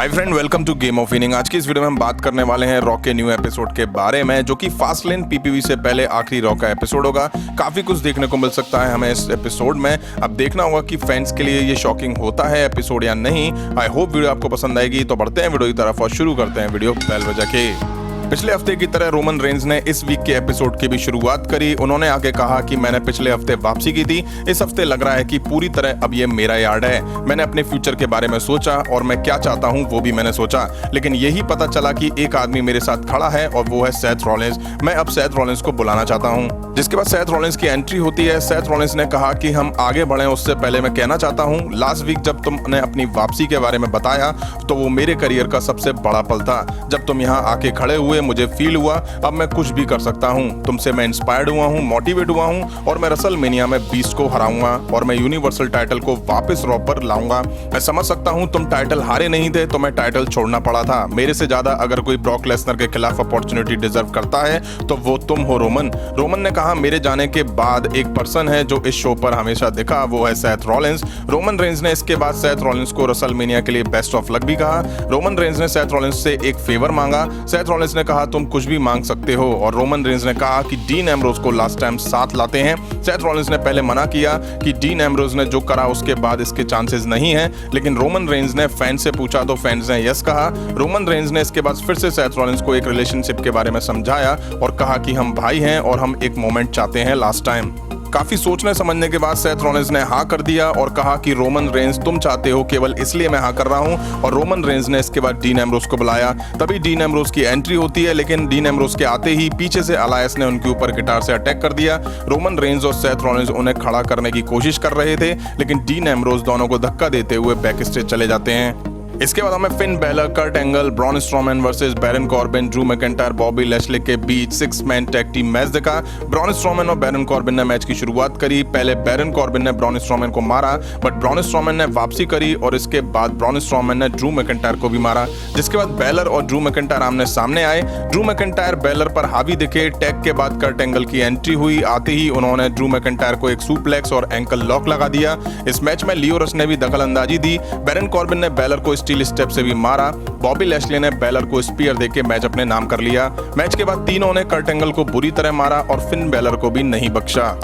Hi friend, welcome to game of winning. आज की इस वीडियो में हम बात करने वाले हैं रॉ के न्यू एपिसोड के बारे में, जो कि फास्ट लेन पीपीवी से पहले आखिरी रॉ का एपिसोड होगा। काफी कुछ देखने को मिल सकता है हमें इस एपिसोड में। अब देखना होगा कि फैंस के लिए ये शॉकिंग होता है एपिसोड या नहीं। आई होप वीडियो आपको पसंद आएगी। तो बढ़ते हैं वीडियो की तरफ और शुरू करते हैं वीडियो बेल बजा के। पिछले हफ्ते की तरह रोमन रेंज ने इस वीक के एपिसोड की भी शुरुआत करी। उन्होंने आगे कहा कि मैंने पिछले हफ्ते वापसी की थी, इस हफ्ते लग रहा है कि पूरी तरह अब ये मेरा यार्ड है। मैंने अपने फ्यूचर के बारे में सोचा और मैं क्या चाहता हूँ वो भी मैंने सोचा, लेकिन यही पता चला कि एक आदमी मेरे साथ खड़ा है और वो है सेथ रॉलिंस। मैं अब सेथ रॉलिंस को बुलाना चाहता हूँ। जिसके बाद सेथ रॉलिंस की एंट्री होती है। सेथ रॉलिंस ने कहा कि हम आगे बढ़े उससे पहले मैं कहना चाहता हूँ, लास्ट वीक जब तुमने अपनी वापसी के बारे में बताया तो वो मेरे करियर का सबसे बड़ा पल था। जब तुम यहाँ आके खड़े हुए मुझे फील हुआ अब मैं कुछ भी कर सकता हूँ। तुमसे मैं इंस्पायर्ड हुआ हूँ, मोटिवेट हुआ हूँ और मैं रसलमेनिया में बीस्ट को हराऊंगा और मैं यूनिवर्सल टाइटल को वापस रॉ पर लाऊंगा। मैं समझ सकता हूँ तुम टाइटल हारे नहीं थे तो मैं टाइटल छोड़ना पड़ा था। मेरे से ज्यादा अगर कोई ब्रॉक लेसनर के खिलाफ अपॉर्चुनिटी डिजर्व करता है तो वो तुम हो रोमन। रोमन ने कहा, मेरे जाने के बाद एक पर्सन है जो इस शो पर हमेशा दिखा, वो है सेथ रॉलिंस। रोमन रेंज ने इसके बाद सेथ रॉलिंस को रसलमेनिया के लिए बेस्ट ऑफ लक भी कहा। रोमन रेंज ने सेथ रॉलिंस से एक फेवर मांगा। सेथ रॉलिंस ने कहा तुम कुछ भी मांग सकते हो और रोमन रेंज ने कहा कि डीन एम्ब्रोज को लास्ट टाइम साथ लाते हैं। सेथ रॉलिंस ने पहले मना किया कि डीन एम्ब्रोज ने जो करा उसके बाद इसके चांसेस नहीं है, लेकिन रोमन रेंज ने फैंस से पूछा तो फैंस ने यस कहा। रोमन रेंज ने इसके बाद फिर से सेथ रॉलिंस को एक रिलेशनशिप के बारे में समझाया और कहा कि हम भाई हैं और हम एक मोमेंट चाहते हैं लास्ट टाइम। काफी सोचने समझने के बाद सेथ रॉलिंस ने हाँ कर दिया और कहा कि रोमन रेंज तुम चाहते हो केवल इसलिए मैं हाँ कर रहा हूँ। और रोमन रेंज ने इसके बाद डीन एम्ब्रोज को बुलाया। तभी डीन एम्ब्रोज की एंट्री होती है, लेकिन डीन एम्ब्रोज के आते ही पीछे से अलायंस ने उनके ऊपर गिटार से अटैक कर दिया। रोमन रेंज और सेथ रॉलिंस उन्हें खड़ा करने की कोशिश कर रहे थे, लेकिन डीन एम्ब्रोज दोनों को धक्का देते हुए बैक स्टेज चले जाते हैं। इसके बाद हमें Finn Balor, Kurt Angle, Braun Strowman versus Baron Corbin, Drew McIntyre, Bobby Lashley के बीच 6 मैन टैग टीम मैच देखा। ब्रॉन स्ट्रोमैन और बैरन कॉर्बिन ने मैच की शुरुआत करी। पहले बैरन कॉर्बिन ने ब्रॉन स्ट्रोमैन को मारा, बट ब्रॉन स्ट्रोमैन ने वापसी करी और इसके बाद ब्रॉन स्ट्रोमैन ने ड्रू मैकिंटायर को भी मारा। जिसके बाद बैलर और ड्रू मैकिंटायर आमने सामने आए। ड्रू मैकिंटायर बैलर पर हावी दिखे। टैग के बाद कर्ट एंगल की एंट्री हुई। आते ही उन्होंने ड्रू मैकिंटायर को एक सुप्लेक्स और एंकल लॉक लगा दिया। इस मैच में लियो रश ने भी दखल अंदाजी दी। बैरन कॉर्बिन ने बैलर को स्टील स्टेप से भी मारा। बॉबी लैशले ने बैलर को स्पीयर देके मैच अपने नाम कर लिया। मैच के बाद तीनों ने कर्ट एंगल को बुरी तरह मारा और फिन बैलर को भी नहीं बख्शा।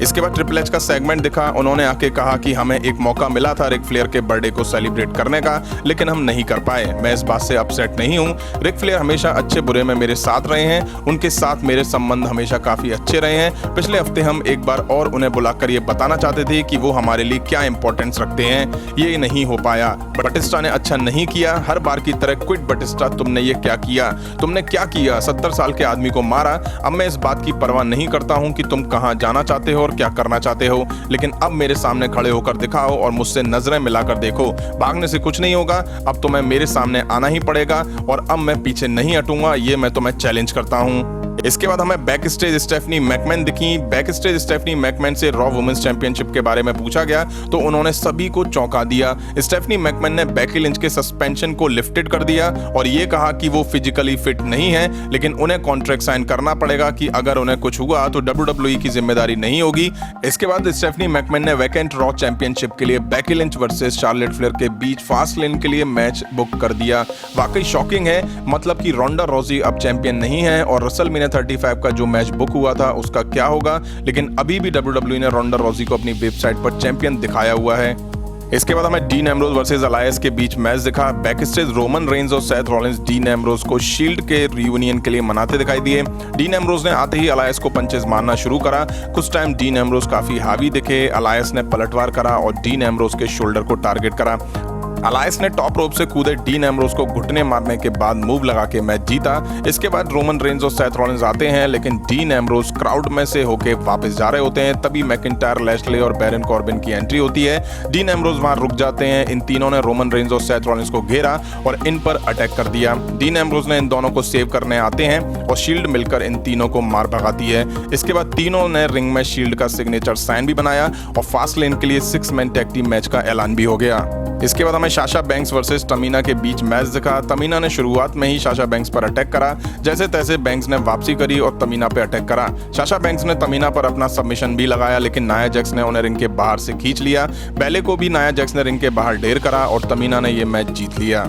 इसके बाद ट्रिपल एच का सेगमेंट दिखा। उन्होंने आके कहा कि हमें एक मौका मिला था रिक फ्लेयर के बर्थडे को सेलिब्रेट करने का, लेकिन हम नहीं कर पाए। मैं इस बात से अपसेट नहीं हूँ। रिक फ्लेयर हमेशा अच्छे बुरे में मेरे साथ रहे हैं। उनके साथ मेरे संबंध हमेशा काफी अच्छे रहे हैं। पिछले हफ्ते हम एक बार और उन्हें बुलाकर ये बताना चाहते थे कि वो हमारे लिए क्या इंपॉर्टेंस रखते हैं। ये नहीं हो पाया। बटिस्टा ने अच्छा नहीं किया। हर बार की तरह क्विट बटिस्टा, तुमने ये क्या किया? तुमने क्या किया? 70 साल के आदमी को मारा। अब मैं इस बात की परवाह नहीं करता हूँ कि तुम कहाँ जाना चाहते हो और क्या करना चाहते हो, लेकिन अब मेरे सामने खड़े होकर दिखाओ और मुझसे नजरें मिलाकर देखो। भागने से कुछ नहीं होगा। अब तुम्हें मेरे सामने आना ही पड़ेगा और अब मैं पीछे नहीं हटूंगा। ये मैं तुम्हें चैलेंज करता हूँ। इसके बाद हमें बैक स्टेज स्टेफनी मैकमैन दिखी। बैक स्टेज स्टेफनी मैकमैन से रॉ वुमेन्स चैंपियनशिप के बारे में पूछा गया तो उन्होंने सभी को चौंका दिया। स्टेफनी मैकमैन ने बेकी लिंच के सस्पेंशन को लिफ्टेड कर दिया और ये कहा कि वो फिजिकली फिट नहीं है, लेकिन उन्हें कॉन्ट्रैक्ट साइन करना पड़ेगा कि अगर उन्हें कुछ हुआ तो WWE की जिम्मेदारी नहीं होगी। इसके बाद स्टेफनी मैकमैन ने वैकेंट रॉ चैंपियनशिप के लिए Becky Lynch versus Charlotte flare के बीच फास्ट लेन के लिए मैच बुक कर दिया। वाकई शॉकिंग है, मतलब कि रोंडा रॉजी अब चैंपियन नहीं है और रसलमेनिया 35 का जो मैच बुक हुआ था उसका क्या होगा, लेकिन अभी भी WWE ने रोंडा रॉजी को अपनी वेबसाइट पर चैंपियन दिखाया हुआ है। इसके बाद हमें डीन एम्ब्रोज वर्सेस अलायंस के बीच मैच दिखा। बैक स्टेज रोमन रेंज और सेथ रॉलिंस डीन एम्ब्रोज को शील्ड के रियूनियन के लिए मनाते दिखाई दिए। डीन एम्ब्रोज ने आते ही अलायंस को पंचेस मारना शुरू करा। कुछ टाइम डीन एम्ब्रोज काफी हावी दिखे। अलायंस ने पलटवार करा और डीन एम्ब्रोज के शोल्डर को टारगेट करा। अलायंस ने टॉप रोप से कूदे डीन एम्ब्रोज को घुटने मारने के बाद मूव लगा के मैच जीता। इसके बाद रोमन रेंज और सेथ रॉलिंस आते हैं, लेकिन डीन एम्ब्रोज क्राउड में से होके वापस जा रहे होते हैं। तभी मैकिंटायर, लैशले और बैरन कॉर्बिन की एंट्री होती है। डीन एम्ब्रोज वहां रुक जाते हैं। इन तीनों ने रोमन रेंज और सेथ रॉलिंस को घेरा और इन पर अटैक कर दिया। डीन एम्ब्रोज ने इन दोनों को सेव करने आते हैं और शील्ड मिलकर इन तीनों को मार भगाती है। इसके बाद तीनों ने रिंग में शील्ड का सिग्नेचर साइन भी बनाया और फास्ट लेन के लिए 6 मैन टैग टीम मैच का ऐलान भी हो गया। इसके बाद हमें साशा बैंक्स वर्सेस तमीना के बीच मैच दिखा। तमीना ने शुरुआत में ही साशा बैंक्स पर अटैक करा। जैसे तैसे बैंक्स ने वापसी करी और तमीना पे अटैक करा। साशा बैंक्स ने तमीना पर अपना सबमिशन भी लगाया, लेकिन नाया जैक्स ने उन्हें रिंग के बाहर से खींच लिया। बैले को भी नाया जैक्स ने रिंग के बाहर ढेर करा और तमीना ने यह मैच जीत लिया।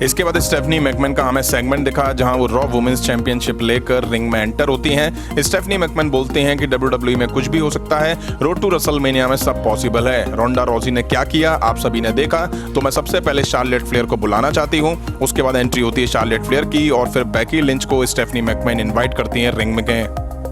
इसके बाद स्टेफनी मैकमैन का हमें सेगमेंट दिखा जहां वो रॉ वुमेन्स चैंपियनशिप लेकर रिंग में एंटर होती हैं। स्टेफनी मैकमैन बोलते हैं कि WWE में कुछ भी हो सकता है, रोड टू रेसलमेनिया में सब पॉसिबल है। रोंडा रॉजी ने क्या किया आप सभी ने देखा, तो मैं सबसे पहले शार्लेट फ्लेयर को बुलाना चाहती हूँ। उसके बाद एंट्री होती है शार्लेट फ्लेयर की और फिर बेकी लिंच को स्टेफनी मैकमैन इन्वाइट करती हैं रिंग में गए।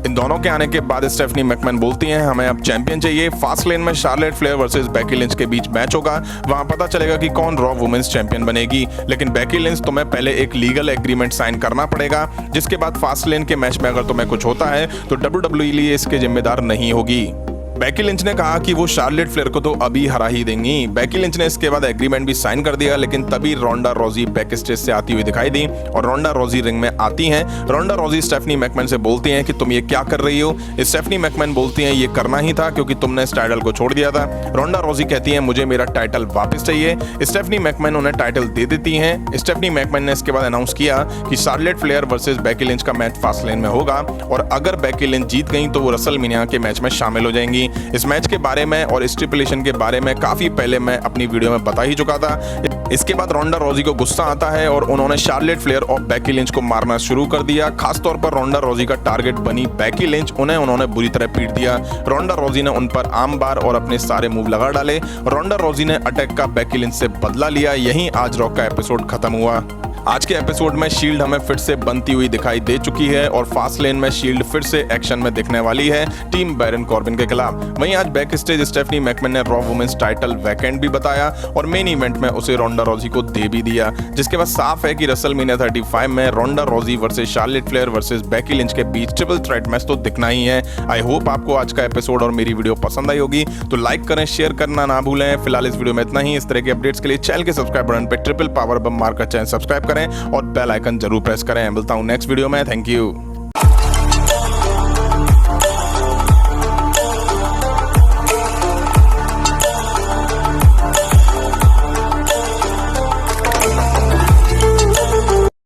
इन दोनों के आने के बाद स्टेफनी मैकमैन बोलती हैं हमें अब चैंपियन चाहिए। फास्ट लेन में Charlotte Flair versus Becky Lynch के बीच मैच होगा, वहां पता चलेगा कि कौन रॉ वुमेन्स चैंपियन बनेगी। लेकिन बेकी लिंच तुम्हें पहले एक लीगल एग्रीमेंट साइन करना पड़ेगा, जिसके बाद फास्ट लेन के मैच में अगर तुम्हें कुछ होता है तो WWE लिए इसके जिम्मेदार नहीं होगी। बेकी लिंच ने कहा कि वो शार्लेट फ्लेयर को तो अभी हरा ही देंगी। बेकी लिंच ने इसके बाद एग्रीमेंट भी साइन कर दिया, लेकिन तभी रोंडा रॉजी बैक स्टेज से आती हुई दिखाई दी और रोंडा रॉजी रिंग में आती हैं। रोंडा रॉजी स्टेफनी मैकमैन से बोलती हैं कि तुम ये क्या कर रही हो। स्टेफनी मैकमैन बोलती हैं ये करना ही था क्योंकि तुमने इस टाइटल को छोड़ दिया था। रोंडा रॉजी कहती हैं मुझे मेरा टाइटल वापस चाहिए। स्टेफनी मैकमैन उन्हें टाइटल दे देती हैं। स्टेफनी मैकमैन ने इसके बाद अनाउंस किया कि Charlotte Flair versus Becky lynch का मैच फास्ट लेन में होगा और अगर बेकी लिंच जीत गई तो वो रेसलमेनिया के मैच में शामिल हो जाएंगी। इस मैच के बारे में और स्टिपुलेशन के बारे में काफी पहले मैं अपनी वीडियो में बता ही चुका था। इसके बाद रोंडा रॉजी को गुस्सा आता है और उन्होंने शार्लेट फ्लेयर और बेकी लिंच को मारना शुरू कर दिया। खासतौर पर रोंडा रॉजी का टारगेट बनी बेकी लिंच, उन्होंने बुरी तरह पीट दिया। रोंडा रॉजी ने उन पर आर्म बार और अपने सारे मूव लगा डाले। रोंडा रॉजी ने अटैक का बेकी लिंच से बदला लिया। यहीं आज रॉक का एपिसोड खत्म हुआ। आज के एपिसोड में शील्ड हमें फिर से बनती हुई दिखाई दे चुकी है और फास्ट लेन में शील्ड फिर से एक्शन में दिखने वाली है टीम बैरन कॉर्बिन के खिलाफ। वहीं आज बैक स्टेज स्टेफनी मैकमैन ने रॉ वुमेन्स टाइटल वैकेंट भी बताया और मेन इवेंट में उसे रोंडा रॉजी को दे भी दिया, जिसके बाद साफ है कि रेसलमेनिया 35 में Ronda Rousey versus Charlotte Flair versus Becky Lynch के बीच ट्रिपल थ्रेट मैच तो दिखना ही है। आई होप आपको आज का एपिसोड और मेरी वीडियो पसंद आई होगी, तो लाइक करें, शेयर करना ना भूलें। फिलहाल इस वीडियो में इतना ही। इस तरह के अपडेट्स के लिए चैनल के सब्सक्राइब बटन पर ट्रिपल पावर बम मारकर चैनल सब्सक्राइब करें और बेल आइकन जरूर प्रेस करें। मिलता हूं नेक्स्ट वीडियो में। Thank you.